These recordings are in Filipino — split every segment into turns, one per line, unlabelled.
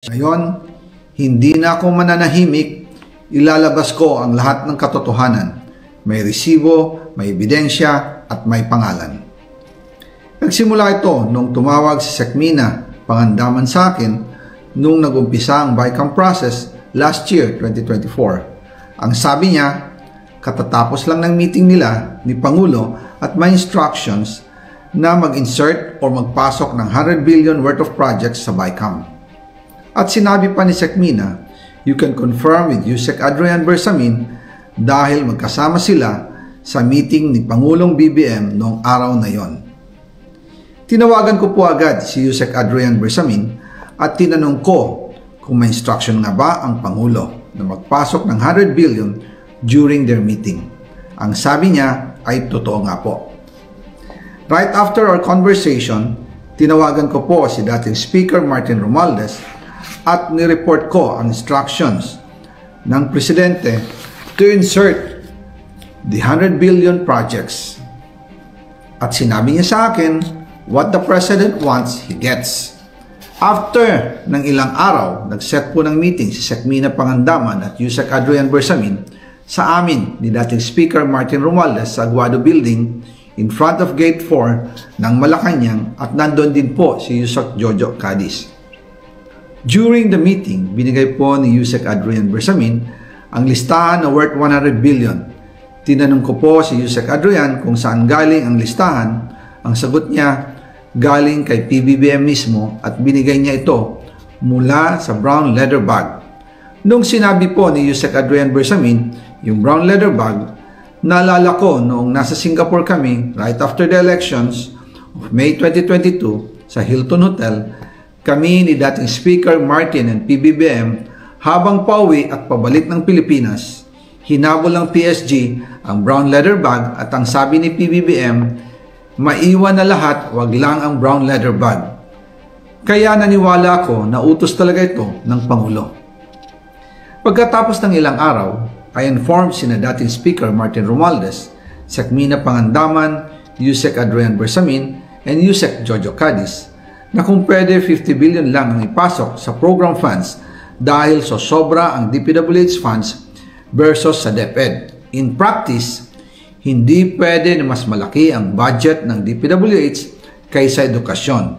Ngayon, hindi na ako mananahimik, ilalabas ko ang lahat ng katotohanan. May resibo, may ebidensya, at may pangalan. Nagsimula ito nung tumawag si Sekmina Pangandaman sa akin nung nag-umpisa ang BICAM process last year, 2024. Ang sabi niya, katatapos lang ng meeting nila ni Pangulo at may instructions na mag-insert o magpasok ng 100 billion worth of projects sa BICAM. At sinabi pa ni Sekmina, you can confirm with Yusek Adrian Bersamin dahil magkasama sila sa meeting ni Pangulong BBM noong araw na yon. Tinawagan ko po agad si Yusek Adrian Bersamin at tinanong ko kung may instruction nga ba ang Pangulo na magpasok ng 100 billion during their meeting. Ang sabi niya ay totoo nga po. Right after our conversation, tinawagan ko po si dating Speaker Martin Romualdez at nireport ko ang instructions ng Presidente to insert the 100 billion projects. At sinabi niya sa akin, what the President wants, he gets. After ng ilang araw, nag-set po ng meeting si Sekmina Pangandaman at Yusek Adrian Bersamin sa amin ni dating Speaker Martin Romualdez sa Aguado Building in front of Gate 4 ng Malacanang at nandun din po si Yusek Jojo Cadiz. During the meeting, binigay po ni Yusek Adrian Bersamin ang listahan na worth 100 billion. Tinanong ko po si Yusek Adrian kung saan galing ang listahan. Ang sagot niya, galing kay PBBM mismo at binigay niya ito mula sa brown leather bag. Nung sinabi po ni Yusek Adrian Bersamin yung brown leather bag, naalala ko noong nasa Singapore kami right after the elections of May 2022 sa Hilton Hotel, kami ni dating Speaker Martin and PBBM habang pauwi at pabalik ng Pilipinas, hinabol ng PSG ang brown leather bag at ang sabi ni PBBM, maiwan na lahat, wag lang ang brown leather bag. Kaya naniwala ako na utos talaga ito ng Pangulo. Pagkatapos ng ilang araw, I informed sina dating Speaker Martin Romualdez, Sekmina Pangandaman, Yusek Adrian Bersamin, and Yusek Jojo Cadiz na kung pwede 50 billion lang ang ipasok sa program funds dahil so sobra ang DPWH funds versus sa DepEd. In practice, hindi pwede na mas malaki ang budget ng DPWH kaysa edukasyon.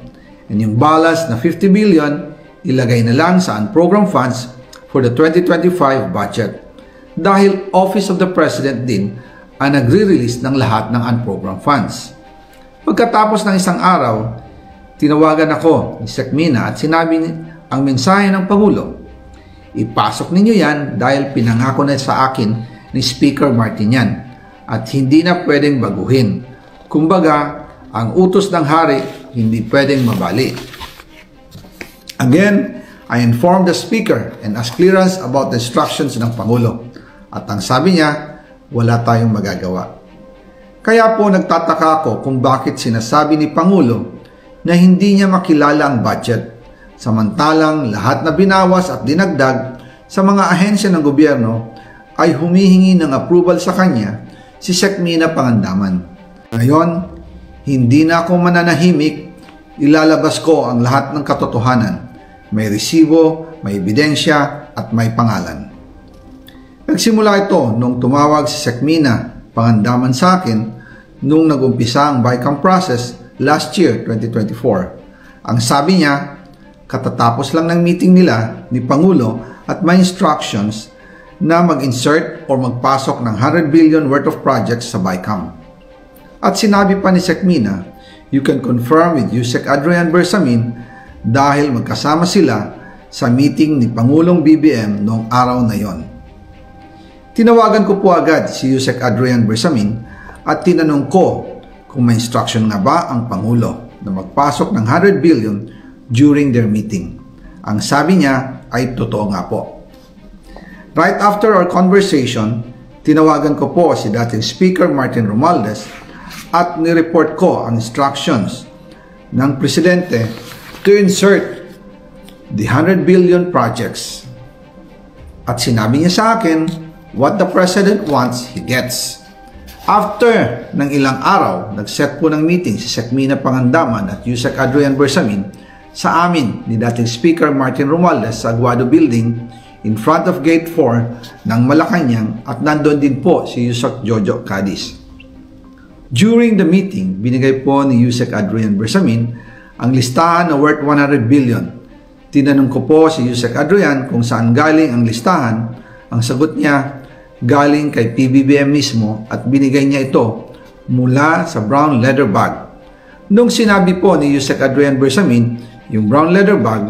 And yung balance na 50 billion, ilagay na lang sa program funds for the 2025 budget. Dahil Office of the President din ang nagre-release ng lahat ng unprogram funds. Pagkatapos ng isang araw, tinawagan ako ni Sekmina at sinabi ang mensahe ng Pangulo. Ipasok ninyo yan dahil pinangako na sa akin ni Speaker Martin yan at hindi na pwedeng baguhin. Kumbaga, ang utos ng hari hindi pwedeng mabali. Again, I informed the Speaker and asked clearance about the instructions ng Pangulo. At ang sabi niya, wala tayong magagawa. Kaya po nagtataka ako kung bakit sinasabi ni Pangulo na hindi niya makilala ang budget, samantalang lahat na binawas at dinagdag sa mga ahensya ng gobyerno ay humihingi ng approval sa kanya si Sekmina Pangandaman. Ngayon, hindi na ako mananahimik, ilalabas ko ang lahat ng katotohanan. May resibo, may ebidensya at may pangalan. Nagsimula ito nung tumawag si Sekmina Pangandaman sa akin nung nag-umpisa ang BICAM process last year, 2024. Ang sabi niya, katatapos lang ng meeting nila ni Pangulo at may instructions na mag-insert o magpasok ng 100 billion worth of projects sa BICAM. At sinabi pa ni Sekmina, you can confirm with Yusek Adrian Bersamin dahil magkasama sila sa meeting ni Pangulong BBM noong araw na yon. Tinawagan ko po agad si Yusek Adrian Bersamin at tinanong ko kung may instruction nga ba ang Pangulo na magpasok ng 100 billion during their meeting. Ang sabi niya ay totoo nga po. Right after our conversation, tinawagan ko po si dating Speaker Martin Romualdez at nireport ko ang instructions ng Presidente to insert the 100 billion projects. At sinabi niya sa akin, what the President wants, he gets. After ng ilang araw, nag-set po ng meeting si Sekmina Pangandaman at Yusek Adrian Bersamin sa amin ni dating Speaker Martin Romualdez sa Aguado Building in front of Gate 4 ng Malacanang at nandun din po si Yusek Jojo Cadiz. During the meeting, binigay po ni Yusek Adrian Bersamin ang listahan na worth 100 billion. Tinanong ko po si Yusek Adrian kung saan galing ang listahan. Ang sagot niya, galing kay PBBM mismo at binigay niya ito mula sa brown leather bag. Nung sinabi po ni Yusek Adrian Bersamin yung brown leather bag,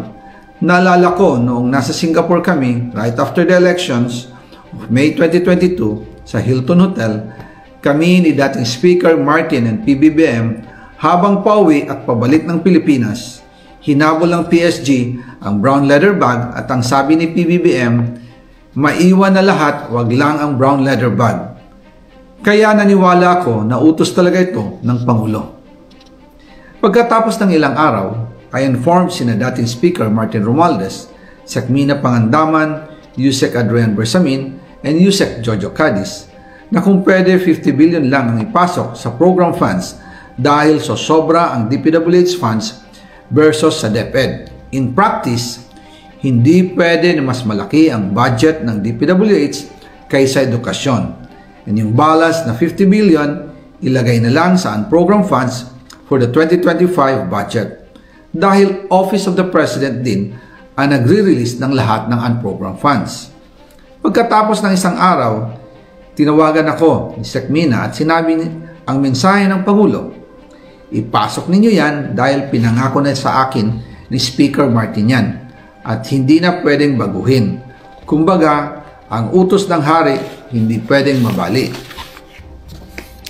naalala ko noong nasa Singapore kami right after the elections of May 2022 sa Hilton Hotel, kami ni dating Speaker Martin and PBBM habang pauwi at pabalik ng Pilipinas, hinabol ng PSG ang brown leather bag at ang sabi ni PBBM, maiwan na lahat, wag lang ang brown leather bag. Kaya naniwala ako na utos talaga ito ng Pangulo. Pagkatapos ng ilang araw, I informed sina dating Speaker Martin Romualdez, Sekmina Pangandaman, Yusek Adrian Bersamin, and Yusek Jojo Cadiz na kung pwede 50 billion lang ang ipasok sa program funds dahil so sobra ang DPWH funds versus sa DepEd. In practice, hindi pwede na mas malaki ang budget ng DPWH kaysa edukasyon. And yung balance na 50 billion, ilagay na lang sa unprogram funds for the 2025 budget. Dahil Office of the President din ang nagre-release ng lahat ng unprogram funds. Pagkatapos ng isang araw, tinawagan ako ni Sekmina at sinabi ang mensahe ng Pangulo. Ipasok ninyo yan dahil pinangako na sa akin ni Speaker Martin yan at hindi na pwedeng baguhin. Kumbaga, ang utos ng hari hindi pwedeng mabali.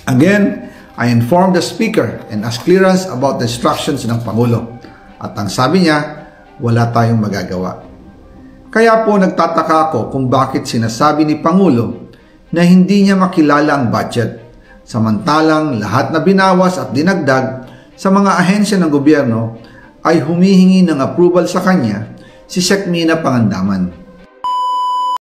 Again, I informed the Speaker and asked clearance about the instructions ng Pangulo. At ang sabi niya, wala tayong magagawa. Kaya po nagtataka ako kung bakit sinasabi ni Pangulo na hindi niya makilala ang budget, samantalang lahat na binawas at dinagdag sa mga ahensya ng gobyerno ay humihingi ng approval sa kanya si Sekmina Pangandaman.